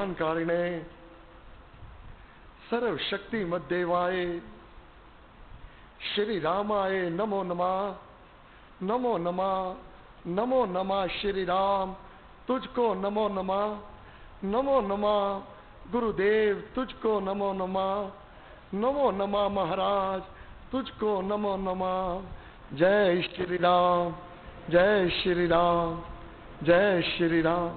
कारिणे सर्व शक्ति मद्देवाय श्री रामाय नमो नमः, नमो नमः, नमो नमः श्री राम, तुझको नमो नमः, नमो नमः गुरुदेव, तुझको नमो नमः, नमो नमः महाराज, तुझको नमो नमः। जय श्री राम, जय श्री राम, जय श्री राम।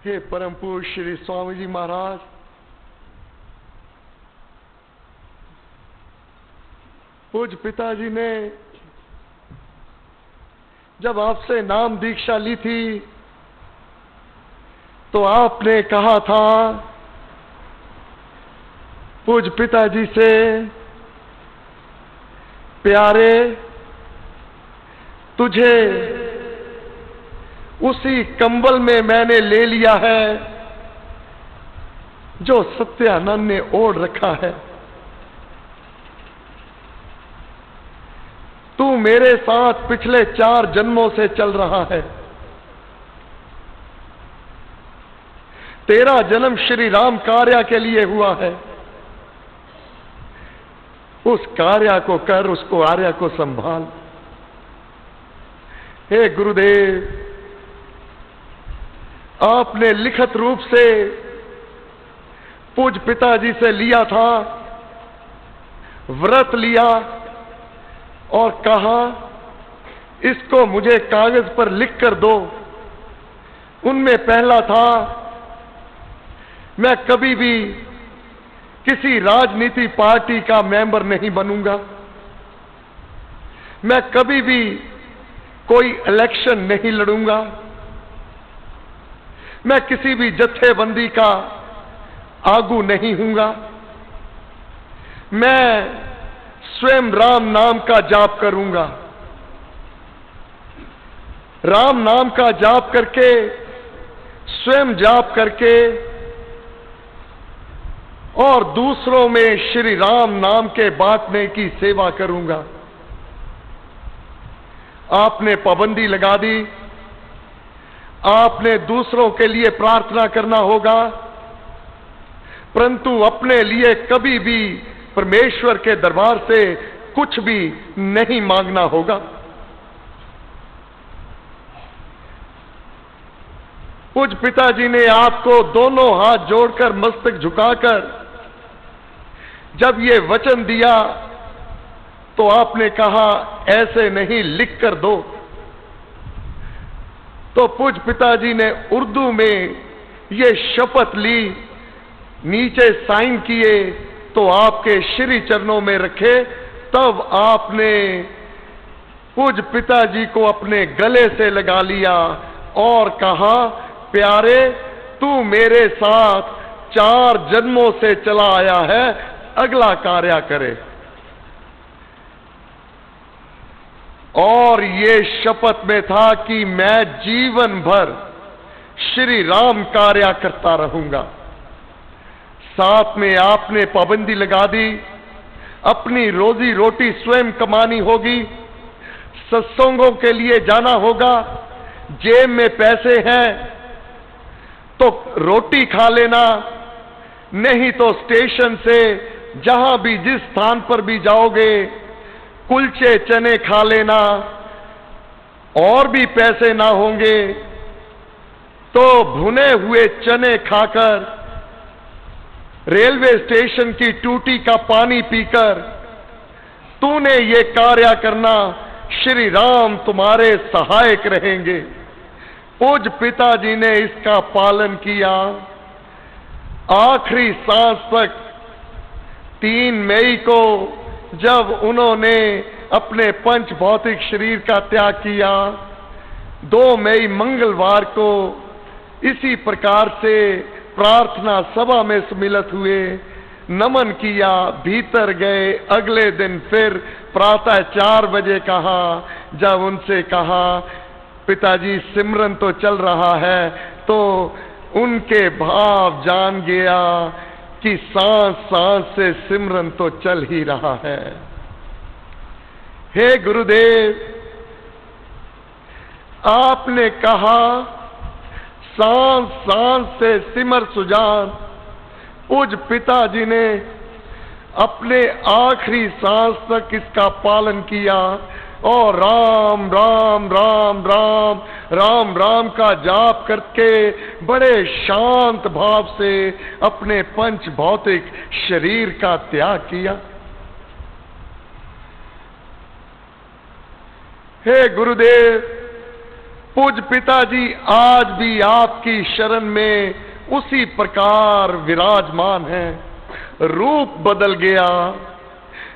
हे परम पूज्य श्री स्वामी जी महाराज, पूज्य पिताजी ने जब आपसे नाम दीक्षा ली थी तो आपने कहा था पूज्य पिताजी से, प्यारे तुझे उसी कंबल में मैंने ले लिया है जो सत्यानंद ने ओढ़ रखा है। तू मेरे साथ पिछले 4 जन्मों से चल रहा है। तेरा जन्म श्री राम कार्य के लिए हुआ है। उस कार्य को कर, उसको आर्य को संभाल। हे गुरुदेव, आपने लिखित रूप से पूज्य पिताजी से लिया था, व्रत लिया और कहा इसको मुझे कागज पर लिख कर दो। उनमें पहला था, मैं कभी भी किसी राजनीति पार्टी का मेंबर नहीं बनूंगा, मैं कभी भी कोई इलेक्शन नहीं लड़ूंगा, मैं किसी भी जत्थेबंदी का आगू नहीं हूंगा, मैं स्वयं राम नाम का जाप करूंगा। राम नाम का जाप करके, स्वयं जाप करके और दूसरों में श्री राम नाम के बांटने की सेवा करूंगा। आपने पाबंदी लगा दी, आपने दूसरों के लिए प्रार्थना करना होगा, परंतु अपने लिए कभी भी परमेश्वर के दरबार से कुछ भी नहीं मांगना होगा। पूज्य पिताजी ने आपको दोनों हाथ जोड़कर, मस्तक झुकाकर जब ये वचन दिया तो आपने कहा ऐसे नहीं, लिख कर दो। तो पूज्य पिताजी ने उर्दू में ये शपथ ली, नीचे साइन किए तो आपके श्री चरणों में रखे। तब आपने पूज्य पिताजी को अपने गले से लगा लिया और कहा, प्यारे तू मेरे साथ 4 जन्मों से चला आया है, अगला कार्य करे। और ये शपथ में था कि मैं जीवन भर श्री राम कार्य करता रहूंगा। साथ में आपने पाबंदी लगा दी, अपनी रोजी रोटी स्वयं कमानी होगी, सत्संगों के लिए जाना होगा, जेब में पैसे हैं तो रोटी खा लेना, नहीं तो स्टेशन से जहां भी जिस स्थान पर भी जाओगे कुलचे चने खा लेना। और भी पैसे ना होंगे तो भुने हुए चने खाकर, रेलवे स्टेशन की टूटी का पानी पीकर तूने ये कार्य करना। श्री राम तुम्हारे सहायक रहेंगे। पूज्य पिताजी ने इसका पालन किया। आखिरी सांस तक 3 मई को जब उन्होंने अपने पंच भौतिक शरीर का त्याग किया, 2 मई मंगलवार को इसी प्रकार से प्रार्थना सभा में सम्मिलित हुए, नमन किया, भीतर गए। अगले दिन फिर प्रातः 4 बजे कहा, जब उनसे कहा पिताजी सिमरन तो चल रहा है, तो उनके भाव जान गया कि सांस सांस से सिमरन तो चल ही रहा है। हे गुरुदेव, आपने कहा सांस सांस से सिमर सुजान। पूज पिताजी ने अपने आखिरी सांस तक इसका पालन किया और राम राम राम राम राम राम का जाप करके बड़े शांत भाव से अपने पंच भौतिक शरीर का त्याग किया। हे गुरुदेव, पूज पिताजी आज भी आपकी शरण में उसी प्रकार विराजमान है। रूप बदल गया।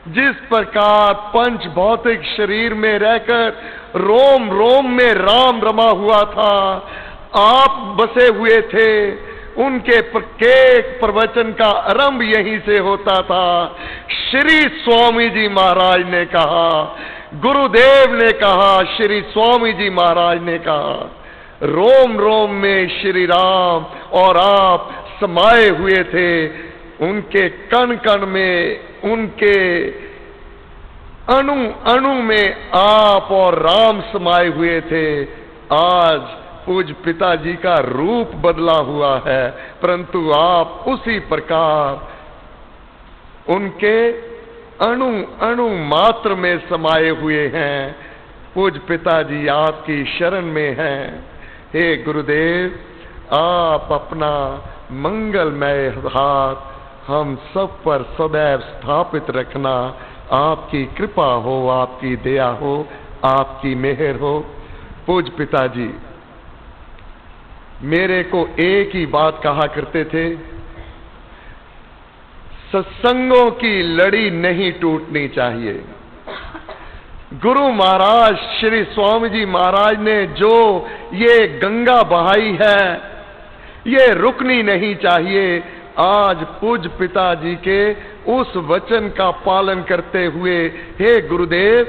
जिस प्रकार पंच भौतिक शरीर में रहकर रोम रोम में राम रमा हुआ था, आप बसे हुए थे। उनके प्रत्येक प्रवचन का आरंभ यहीं से होता था। श्री स्वामी जी महाराज ने कहा, गुरुदेव ने कहा, श्री स्वामी जी महाराज ने कहा, रोम रोम में श्री राम और आप समाये हुए थे। उनके कण कण में, उनके अणु अणु में आप और राम समाये हुए थे। आज पूज पिताजी का रूप बदला हुआ है, परंतु आप उसी प्रकार उनके अणु अणु मात्र में समाये हुए हैं। पूज पिताजी आपकी शरण में हैं। हे गुरुदेव, आप अपना मंगलमय हाथ हम सब पर सदैव स्थापित रखना। आपकी कृपा हो, आपकी दया हो, आपकी मेहर हो। पूज पिताजी मेरे को एक ही बात कहा करते थे, सत्संगों की लड़ी नहीं टूटनी चाहिए। गुरु महाराज श्री स्वामी जी महाराज ने जो ये गंगा बहाई है, ये रुकनी नहीं चाहिए। आज पूज पिताजी के उस वचन का पालन करते हुए, हे गुरुदेव,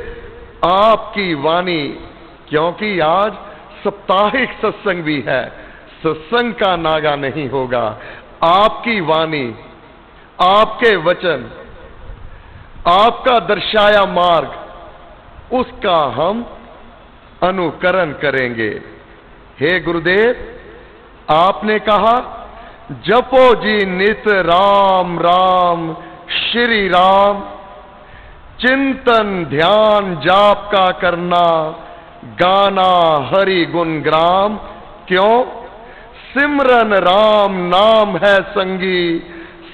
आपकी वाणी, क्योंकि आज साप्ताहिक सत्संग भी है, सत्संग का नागा नहीं होगा। आपकी वाणी, आपके वचन, आपका दर्शाया मार्ग, उसका हम अनुकरण करेंगे। हे गुरुदेव, आपने कहा, जपो जी नित राम राम श्री राम, चिंतन ध्यान जाप का करना, गाना हरि गुण ग्राम। क्यों? सिमरन राम नाम है संगी,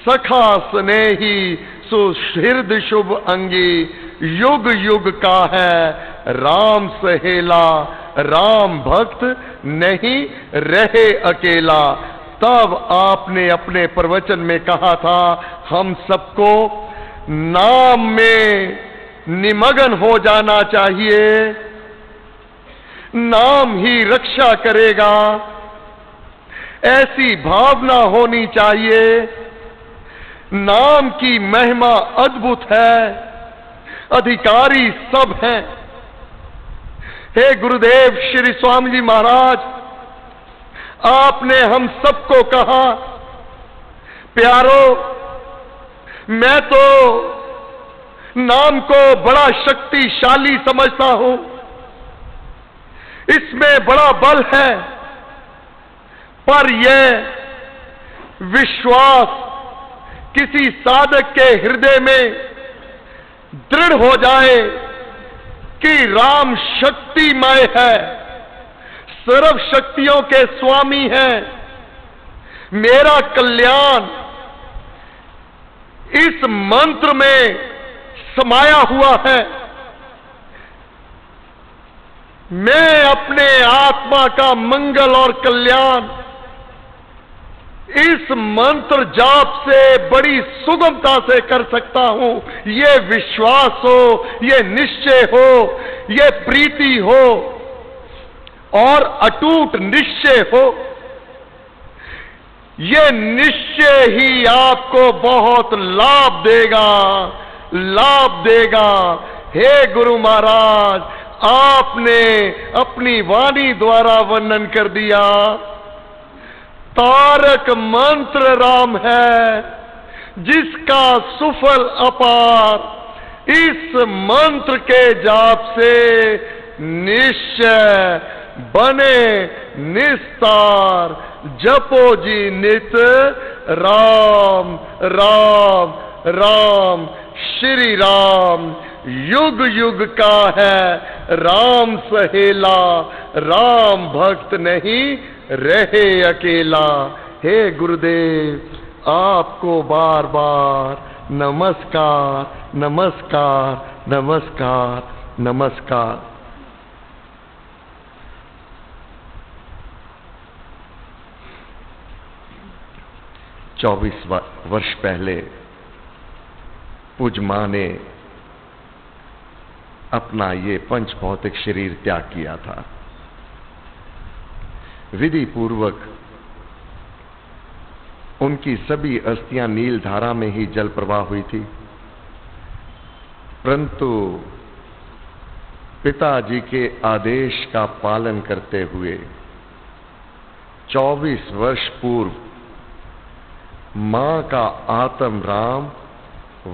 सखा स्नेही सुहृद शुभ अंगी। युग युग का है राम सहेला, राम भक्त नहीं रहे अकेला। तब आपने अपने प्रवचन में कहा था, हम सबको नाम में निमग्न हो जाना चाहिए। नाम ही रक्षा करेगा, ऐसी भावना होनी चाहिए। नाम की महिमा अद्भुत है, अधिकारी सब हैं। हे गुरुदेव श्री स्वामी जी महाराज, आपने हम सबको कहा, प्यारो, मैं तो नाम को बड़ा शक्तिशाली समझता हूं, इसमें बड़ा बल है, पर यह विश्वास किसी साधक के हृदय में दृढ़ हो जाए कि राम शक्तिमय है, सर्व शक्तियों के स्वामी हैं, मेरा कल्याण इस मंत्र में समाया हुआ है। मैं अपने आत्मा का मंगल और कल्याण इस मंत्र जाप से बड़ी सुगमता से कर सकता हूं। ये विश्वास हो, ये निश्चय हो, ये प्रीति हो और अटूट निश्चय हो। ये निश्चय ही आपको बहुत लाभ देगा, लाभ देगा। हे गुरु महाराज, आपने अपनी वाणी द्वारा वर्णन कर दिया, तारक मंत्र राम है, जिसका सुफल अपार। इस मंत्र के जाप से निश्चय बने निस्तार। जपो जी नित राम राम राम। श्री राम युग युग का है राम सहेला, राम भक्त नहीं रहे अकेला। हे गुरुदेव आपको बार बार नमस्कार नमस्कार नमस्कार नमस्कार। 24 वर्ष पहले पूज्य मां ने अपना ये पंच भौतिक शरीर त्याग किया था। विधि पूर्वक उनकी सभी अस्थियां नील धारा में ही जल प्रवाह हुई थी, परंतु पिताजी के आदेश का पालन करते हुए 24 वर्ष पूर्व मां का आत्म राम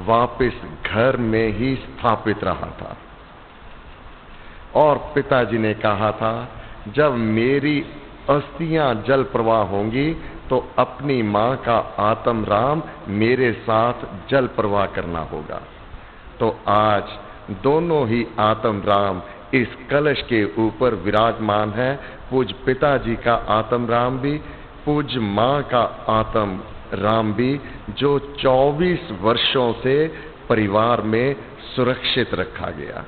वापस घर में ही स्थापित रहा था। और पिताजी ने कहा था, जब मेरी अस्थियां जल प्रवाह होंगी तो अपनी मां का आत्म राम मेरे साथ जल प्रवाह करना होगा। तो आज दोनों ही आत्म राम इस कलश के ऊपर विराजमान है। पूज्य पिताजी का आत्म राम भी, पूज्य मां का आत्म राम भी, जो 24 वर्षों से परिवार में सुरक्षित रखा गया।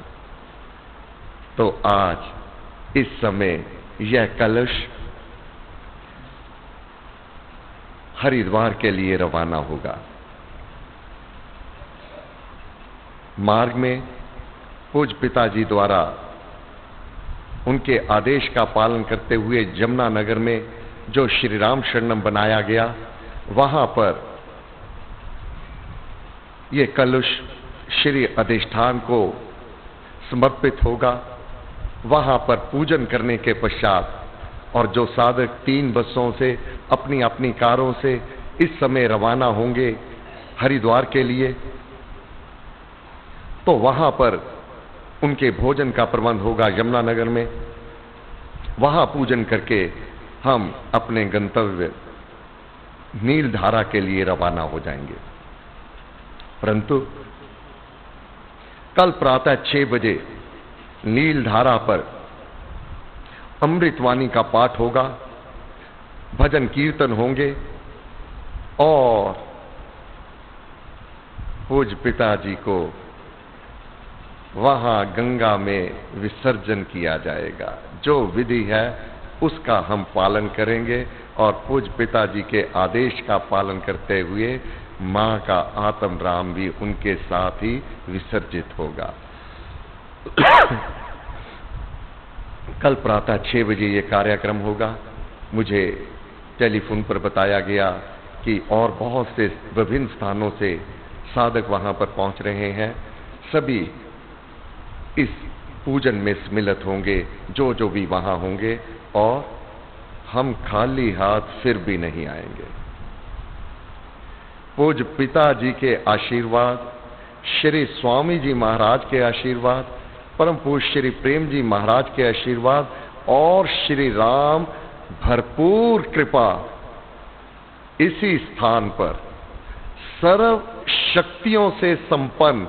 तो आज इस समय यह कलश हरिद्वार के लिए रवाना होगा। मार्ग में पूज्य पिताजी द्वारा उनके आदेश का पालन करते हुए जमुना नगर में जो श्री राम शरणम बनाया गया, वहां पर यह कलश श्री अधिष्ठान को समर्पित होगा। वहां पर पूजन करने के पश्चात और जो साधक 3 बसों से अपनी अपनी कारों से इस समय रवाना होंगे हरिद्वार के लिए, तो वहां पर उनके भोजन का प्रबंध होगा यमुना नगर में। वहां पूजन करके हम अपने गंतव्य नील धारा के लिए रवाना हो जाएंगे। परंतु कल प्रातः 6 बजे नील धारा पर अमृतवाणी का पाठ होगा, भजन कीर्तन होंगे और पूज्य पिताजी को वहां गंगा में विसर्जन किया जाएगा। जो विधि है उसका हम पालन करेंगे और पूज्य पिताजी के आदेश का पालन करते हुए मां का आत्म राम भी उनके साथ ही विसर्जित होगा। कल प्रातः 6 बजे ये कार्यक्रम होगा। मुझे टेलीफोन पर बताया गया कि और बहुत से विभिन्न स्थानों से साधक वहां पर पहुंच रहे हैं। सभी इस पूजन में सम्मिलित होंगे, जो जो भी वहां होंगे, और हम खाली हाथ फिर भी नहीं आएंगे। पूज्य पिताजी के आशीर्वाद, श्री स्वामी जी महाराज के आशीर्वाद, परम पूज्य श्री प्रेम जी महाराज के आशीर्वाद और श्री राम भरपूर कृपा इसी स्थान पर सर्व शक्तियों से संपन्न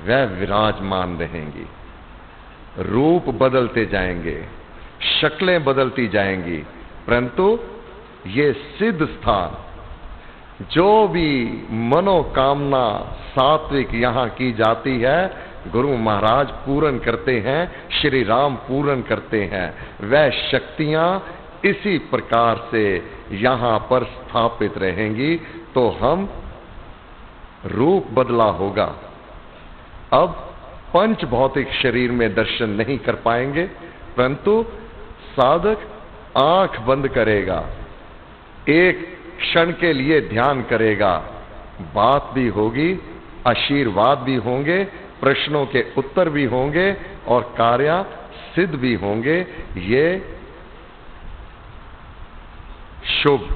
वह विराजमान रहेंगी। रूप बदलते जाएंगे, शक्लें बदलती जाएंगी, परंतु ये सिद्ध स्थान, जो भी मनोकामना सात्विक यहां की जाती है, गुरु महाराज पूर्ण करते हैं, श्री राम पूर्ण करते हैं। वह शक्तियां इसी प्रकार से यहां पर स्थापित रहेंगी। तो हम रूप बदला होगा। अब पंच भौतिक शरीर में दर्शन नहीं कर पाएंगे, परंतु साधक आंख बंद करेगा, एक क्षण के लिए ध्यान करेगा, बात भी होगी, आशीर्वाद भी होंगे, प्रश्नों के उत्तर भी होंगे और कार्य सिद्ध भी होंगे। ये शुभ,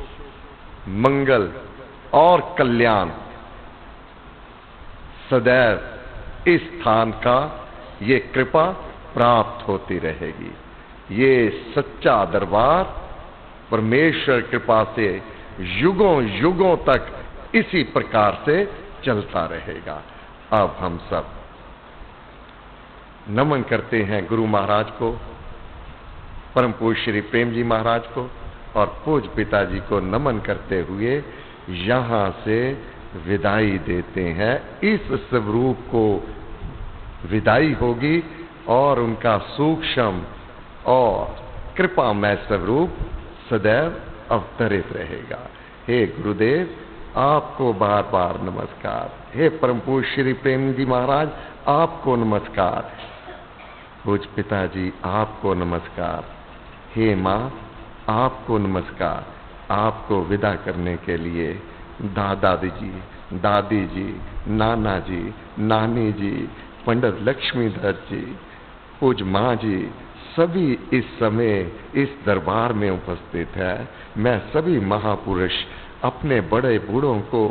मंगल और कल्याण सदैव इस स्थान का ये कृपा प्राप्त होती रहेगी। ये सच्चा दरबार परमेश्वर कृपा से युगों युगों तक इसी प्रकार से चलता रहेगा। अब हम सब नमन करते हैं गुरु महाराज को, परम पूज्य श्री प्रेम जी महाराज को और पूज्य पिताजी को नमन करते हुए यहां से विदाई देते हैं। इस स्वरूप को विदाई होगी और उनका सूक्ष्म और कृपामय स्वरूप सदैव अवतरित रहेगा। हे गुरुदेव, आपको बार बार नमस्कार। हे परम पूज्य श्री प्रेम जी महाराज, आपको नमस्कार। पूज्य पिताजी, आपको नमस्कार। हे माँ, आपको नमस्कार। आपको विदा करने के लिए दादाजी जी, दादी जी, नाना जी, नानी जी, पंडित लक्ष्मीधर जी, पूज्य माँ जी, सभी इस समय इस दरबार में उपस्थित है। मैं सभी महापुरुष अपने बड़े बूढ़ों को,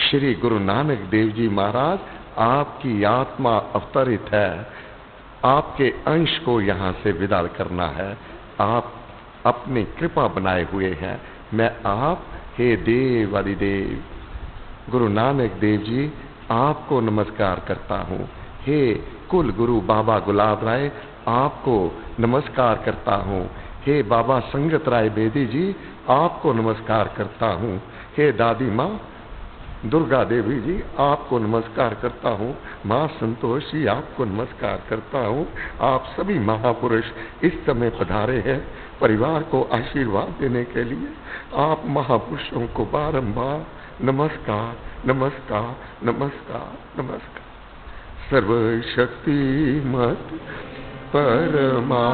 श्री गुरु नानक देव जी महाराज, आपकी आत्मा अवतरित है, आपके अंश को यहाँ से विदा करना है। आप अपनी कृपा बनाए हुए हैं। मैं आप, हे देव आदिदेव गुरु नानक देव जी, आपको नमस्कार करता हूँ। हे कुल गुरु बाबा गुलाब राय, आपको नमस्कार करता हूँ। हे बाबा संगत राय बेदी जी, आपको नमस्कार करता हूँ। हे दादी माँ दुर्गा देवी जी, आपको नमस्कार करता हूँ। माँ संतोषी, आपको नमस्कार करता हूँ। आप सभी महापुरुष इस समय पधारे हैं परिवार को आशीर्वाद देने के लिए। आप महापुरुषों को बारंबार नमस्कार, नमस्कार, नमस्कार, नमस्कार। सर्वशक्तिमत परमात्मने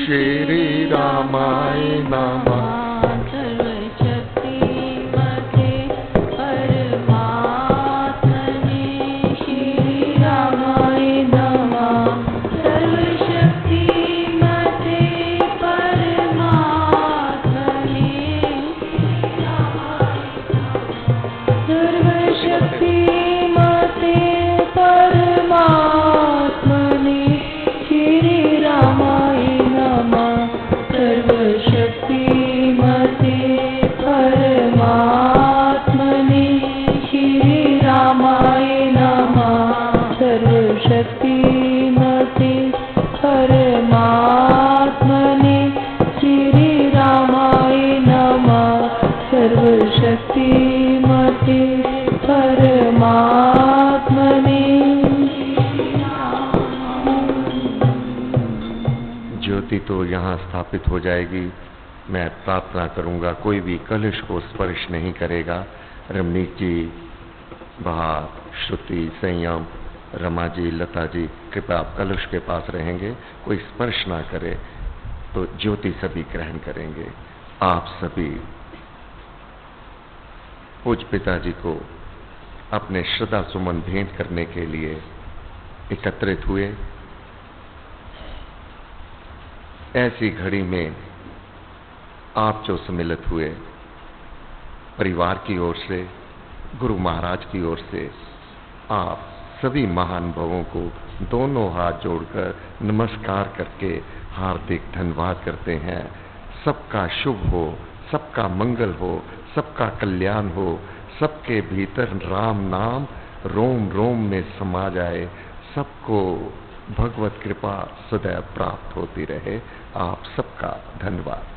श्री रामाय नमः। ज्योति तो यहाँ स्थापित हो जाएगी। मैं प्रार्थना करूंगा, कोई भी कलश को स्पर्श नहीं करेगा। रमनीक जी बाहर, श्रुति, संयम, रमा जी, लता जी, कृपया आप कलश के पास रहेंगे, कोई स्पर्श ना करे तो ज्योति सभी ग्रहण करेंगे। आप सभी पूज्य पिताजी को अपने श्रद्धा सुमन भेंट करने के लिए एकत्रित हुए। ऐसी घड़ी में आप जो सम्मिलित हुए, परिवार की ओर से, गुरु महाराज की ओर से, आप सभी महानुभावों को दोनों हाथ जोड़कर नमस्कार करके हार्दिक धन्यवाद करते हैं। सबका शुभ हो, सबका मंगल हो, सबका कल्याण हो, सबके भीतर राम नाम रोम रोम में समा जाए, सबको भगवत कृपा सदैव प्राप्त होती रहे। आप सबका धन्यवाद।